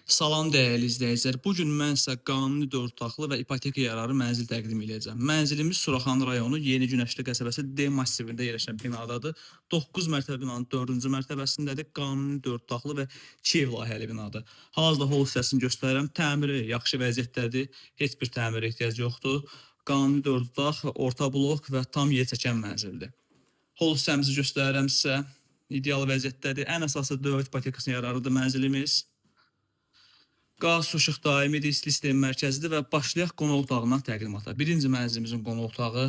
Salam dəyərli izləyicilər. Bu gün mən sizə qanuni 4 otaqlı və ipoteka yararı mənzil təqdim edəcəm. Mənzilimiz Suraxanı rayonu Yeni Günəşli qəsəbəsi D massivində yerləşən binadadır. 9 mərtəbə binanın 4-cü mərtəbəsindədir. Qanuni 4 otaqlı və 2 ev layihəli binadır. Hal-hazırda hol hissəsini göstərirəm. Təmiri yaxşı vəziyyətdədir. Heç bir təmirə ehtiyac yoxdur. Qanuni 4 otaq, orta blok və tam yer çəkən mənzildir. Hol hissəmizi göstərirəm sizə. İdeal vəziyyətdədir. Ən əsası dövlət ipotekasına yararlıdır mənzilimiz. Qaz, su, işıq daimidir, isti sistem mərkəzidir və başlayaq qonaq otağından təqdimata. Birinci mənzilimizin qonaq otağı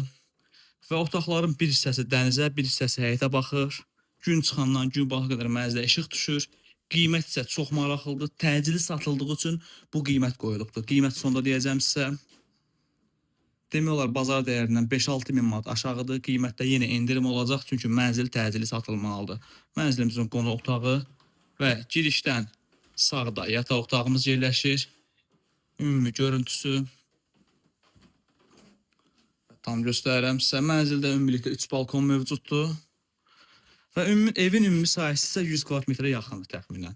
və otaqların bir hissəsi dənizə, bir hissəsi həyətə baxır. Gün çıxandan gün baxa qədər mənzilə işıq düşür. Qiymət isə çox maraqlıdır. Təcili satıldığı üçün bu qiymət qoyulubdur. Qiymət sonda deyəcəm sizə. Demək olar bazar dəyərindən 5-6 min manat aşağıdır. Qiymətdə yenə endirim olacaq, çünki mənzil təcili satılmalıdır. Mənzilimizin qonaq otağı və girişdən sağda yataq otağımız yerləşir. Ümumi görüntüsü tam göstərirəm sizə. Mənzildə ümumilikdə 3 balkon mövcuddur. Və evin ümumi sahəsi isə 100 kvadrat metrə yaxındır təxminən.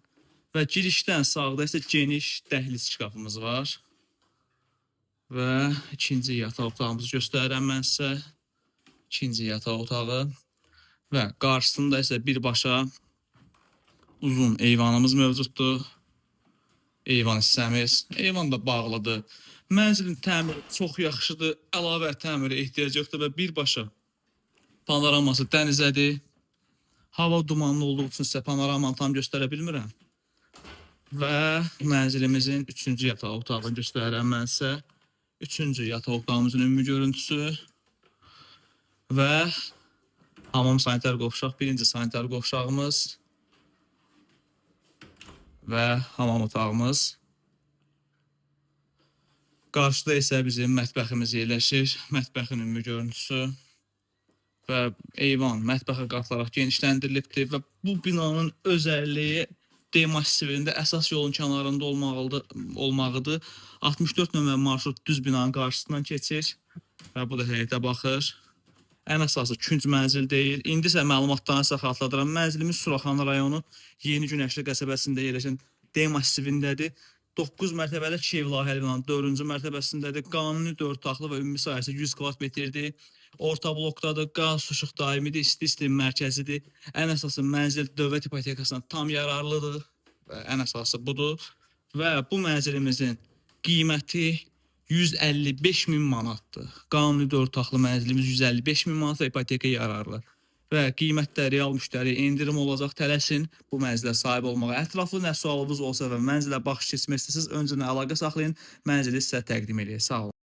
Və girişdən sağda isə geniş dəhliz şkafımız var. Və ikinci yataq otağımızı göstərirəm mən sizə. İkinci yataq otağı. Və qarşısında isə birbaşa uzun eyvanımız mövcuddur. Eyvan hissəmiz. Eyvan da bağlıdır. Mənzilin təmiri çox yaxşıdır. Əlavə təmirə ehtiyac yoxdur və birbaşa panoraması dənizədir. Hava dumanlı olduğu üçün sizə panoramanı tam göstərə bilmirəm. Və mənzilimizin 3-cü yataq otağını göstərirəm mən sizə. 3-cü yataq otağımızın ümumi görüntüsü. Və hamam sanitar qovşaq, birinci sanitar qovşağımız. Və hamam otağımız. Qarşıda isə bizim mətbəximiz yerləşir. Mətbəxin ümumi görüntüsü. Və eyvan mətbəxə qatılaraq genişləndirilibdir. Və bu binanın özəlliyi D massivində əsas yolun kənarında olmağıdır. 64 nömrə marşrut düz binanın qarşısından keçir. Və bu da həyətə baxır. Ən əsası künc mənzil deyil. İndi isə məlumatlarını sizə xatırladıram. Mənzilimiz Suraxanı rayonu Yeni Günəşli qəsəbəsində yerləşən D massivindədir. 9 mərtəbəli 2 ev layihəli binanın 4-cü mərtəbəsindədir. Qanuni 4 otaqlı və ümumi sahəsi 100 kvadrat metrdir. Orta blokdadır. Qaz, su, işıq daimidir. İsti sistem mərkəzidir. Ən əsası mənzil dövlət ipotekasına tam yararlıdır. Və ən əsası budur. Və bu mənzilimizin qiyməti 155 min manatdır. Qanuni 4 otaqlı mənzilimiz 155 min manat və ipoteka yararlı. Və qiymətdə real müştəri endirim olacaq. Tələsin bu mənzilə sahib olmağa. Ətraflı nə sualınız olsa və mənzilə baxış keçmək istəsəniz, öncədən əlaqə saxlayın. Mənzili sizə təqdim edək. Sağ olun.